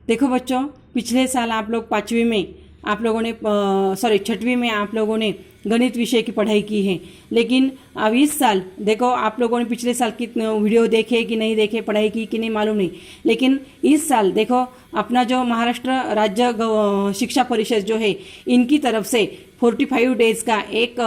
देखो बच्चों, पिछले साल आप लोग पाँचवीं में आप लोगों ने छठवीं में आप लोगों ने गणित विषय की पढ़ाई की है। लेकिन अब इस साल देखो, आप लोगों ने पिछले साल कितने वीडियो देखे कि नहीं देखे, पढ़ाई की कि नहीं मालूम नहीं, लेकिन इस साल देखो अपना जो महाराष्ट्र राज्य शिक्षा परिषद जो है, इनकी तरफ से 45 डेज का एक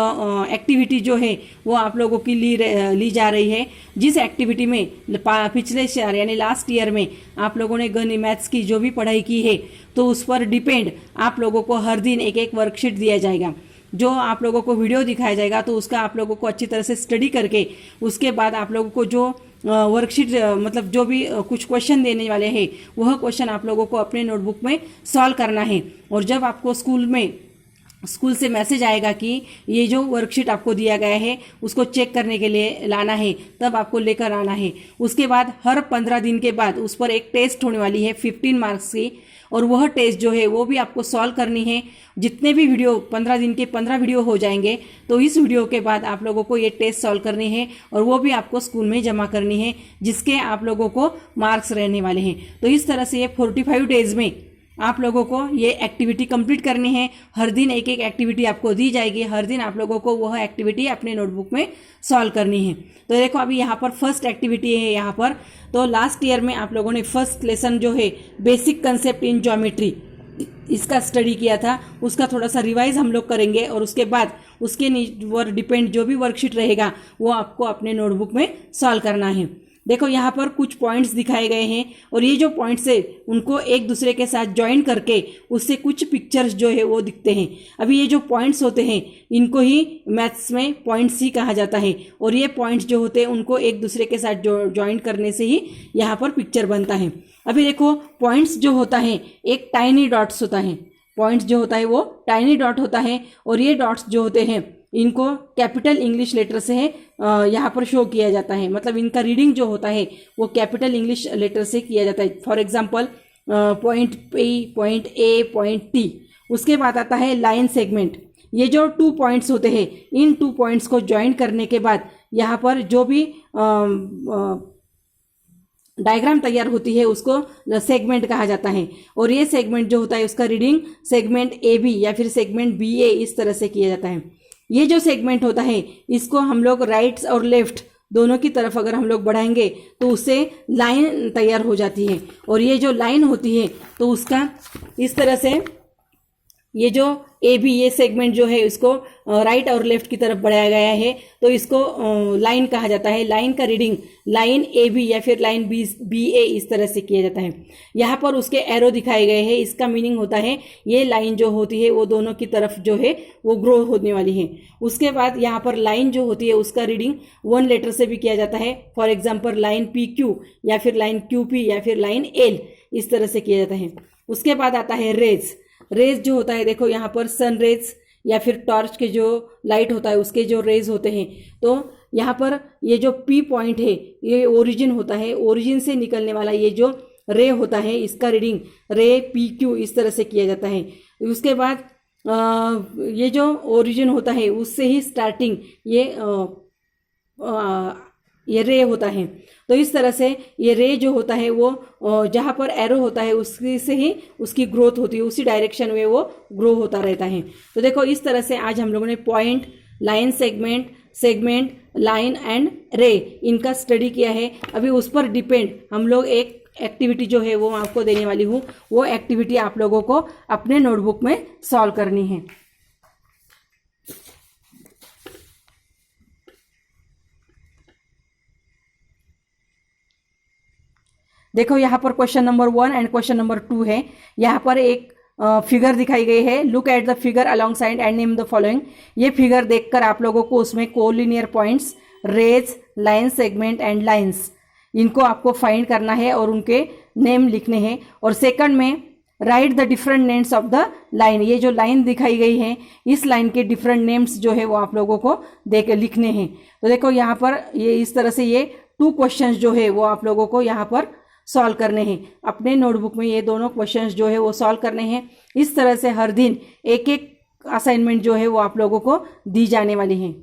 एक्टिविटी जो है वो आप लोगों की ली जा रही है। जिस एक्टिविटी में पिछले साल यानी लास्ट ईयर में आप लोगों ने गणित मैथ्स की जो भी पढ़ाई की है, तो उस पर डिपेंड आप लोगों को हर दिन एक एक वर्कशीट दिया जाएगा, जो आप लोगों को वीडियो दिखाया जाएगा। तो उसका आप लोगों को अच्छी तरह से स्टडी करके उसके बाद आप लोगों को जो वर्कशीट मतलब जो भी कुछ क्वेश्चन देने वाले हैं, वह क्वेश्चन आप लोगों को अपने नोटबुक में सॉल्व करना है। और जब आपको स्कूल से मैसेज आएगा कि ये जो वर्कशीट आपको दिया गया है उसको चेक करने के लिए लाना है, तब आपको लेकर आना है। उसके बाद हर 15 दिन के बाद उस पर एक टेस्ट होने वाली है 15 मार्क्स की, और वह टेस्ट जो है वो भी आपको सॉल्व करनी है। जितने भी वीडियो 15 दिन के 15 वीडियो हो जाएंगे, तो इस वीडियो के बाद आप लोगों को ये टेस्ट सॉल्व करनी है और वो भी आपको स्कूल में जमा करनी है, जिसके आप लोगों को मार्क्स रहने वाले हैं। तो इस तरह से ये 45 डेज में आप लोगों को ये एक्टिविटी कंप्लीट करनी है। हर दिन एक एक एक्टिविटी आपको दी जाएगी, हर दिन आप लोगों को वह एक्टिविटी अपने नोटबुक में सॉल्व करनी है। तो देखो अभी यहाँ पर फर्स्ट एक्टिविटी है यहाँ पर। तो लास्ट ईयर में आप लोगों ने फर्स्ट लेसन जो है बेसिक कंसेप्ट इन ज्योमेट्री, इसका स्टडी किया था, उसका थोड़ा सा रिवाइज हम लोग करेंगे, और उसके बाद उसके ऊपर डिपेंड जो भी वर्कशीट रहेगा वो आपको अपने नोटबुक में सॉल्व करना है। देखो यहाँ पर कुछ पॉइंट्स दिखाए गए हैं, और ये जो पॉइंट्स है उनको एक दूसरे के साथ ज्वाइन करके उससे कुछ पिक्चर्स जो है वो दिखते हैं। अभी ये जो पॉइंट्स होते हैं इनको ही मैथ्स में पॉइंट्स ही कहा जाता है, और ये पॉइंट्स जो होते हैं उनको एक दूसरे के साथ ज्वाइन करने से ही यहाँ पर पिक्चर बनता है। अभी देखो पॉइंट्स जो होता है एक टाइनी डॉट्स होता है, पॉइंट्स जो होता है वो टाइनी डॉट होता है, और ये डॉट्स जो होते हैं इनको कैपिटल इंग्लिश लेटर से यहाँ पर शो किया जाता है। मतलब इनका रीडिंग जो होता है वो कैपिटल इंग्लिश लेटर से किया जाता है। For example point P, point A, point T. उसके बाद आता है लाइन सेगमेंट। ये जो 2 पॉइंट्स होते हैं, इन 2 पॉइंट्स को ज्वाइन करने के बाद यहाँ पर जो भी डायग्राम तैयार होती है उसको सेगमेंट कहा जाता है। और ये सेगमेंट जो होता है उसका रीडिंग सेगमेंट ए बी या फिर सेगमेंट बी ए इस तरह से किया जाता है। ये जो सेगमेंट होता है इसको हम लोग राइट और लेफ्ट दोनों की तरफ अगर हम लोग बढ़ाएंगे तो उससे लाइन तैयार हो जाती है। और ये जो लाइन होती है तो उसका इस तरह से ये जो ए बी ये सेगमेंट जो है इसको राइट और लेफ्ट की तरफ बढ़ाया गया है, तो इसको लाइन कहा जाता है। लाइन का रीडिंग लाइन ए बी या फिर लाइन बी ए इस तरह से किया जाता है। यहाँ पर उसके एरो दिखाए गए हैं, इसका मीनिंग होता है ये लाइन जो होती है वो दोनों की तरफ जो है वो ग्रो होने वाली है। उसके बाद यहाँ पर लाइन जो होती है उसका रीडिंग 1 लेटर से भी किया जाता है। For example line P Q या फिर लाइन क्यू पी या फिर लाइन एल इस तरह से किया जाता है। उसके बाद आता है रेज। रेज जो होता है देखो यहाँ पर सन रेज या फिर टॉर्च के जो लाइट होता है उसके जो रेज होते हैं, तो यहाँ पर ये जो पी पॉइंट है ये ओरिजिन होता है। ओरिजिन से निकलने वाला ये जो रे होता है इसका रीडिंग रे पी क्यू इस तरह से किया जाता है। उसके बाद ये जो ओरिजिन होता है उससे ही स्टार्टिंग ये रे होता है। तो इस तरह से ये रे जो होता है वो जहाँ पर एरो होता है उसकी से ही उसकी ग्रोथ होती है, उसी डायरेक्शन में वो ग्रो होता रहता है। तो देखो इस तरह से आज हम लोगों ने point, line segment, line and रे इनका स्टडी किया है। अभी उस पर डिपेंड हम लोग एक एक्टिविटी जो है वो आपको देने वाली हूँ, वो एक्टिविटी आप लोगों को अपने नोटबुक में सॉल्व करनी है। देखो यहाँ पर question number 1 and question number 2 है। यहाँ पर एक फिगर दिखाई गई है। Look at the figure alongside and name the following. ये फिगर देखकर आप लोगों को उसमें collinear points, rays, line segment and lines इनको आपको फाइंड करना है और उनके नेम लिखने हैं। और सेकंड में right the different names of the line. ये जो लाइन दिखाई गई है इस लाइन के डिफरेंट नेम्स जो है वो आप लोगों को लिखने हैं। तो देखो यहाँ पर ये इस तरह से ये 2 क्वेश्चंस जो है वो आप लोगों को यहाँ पर सॉल्व करने हैं। अपने नोटबुक में ये दोनों क्वेश्चंस जो है वो सॉल्व करने हैं। इस तरह से हर दिन एक एक असाइनमेंट जो है वो आप लोगों को दी जाने वाली है।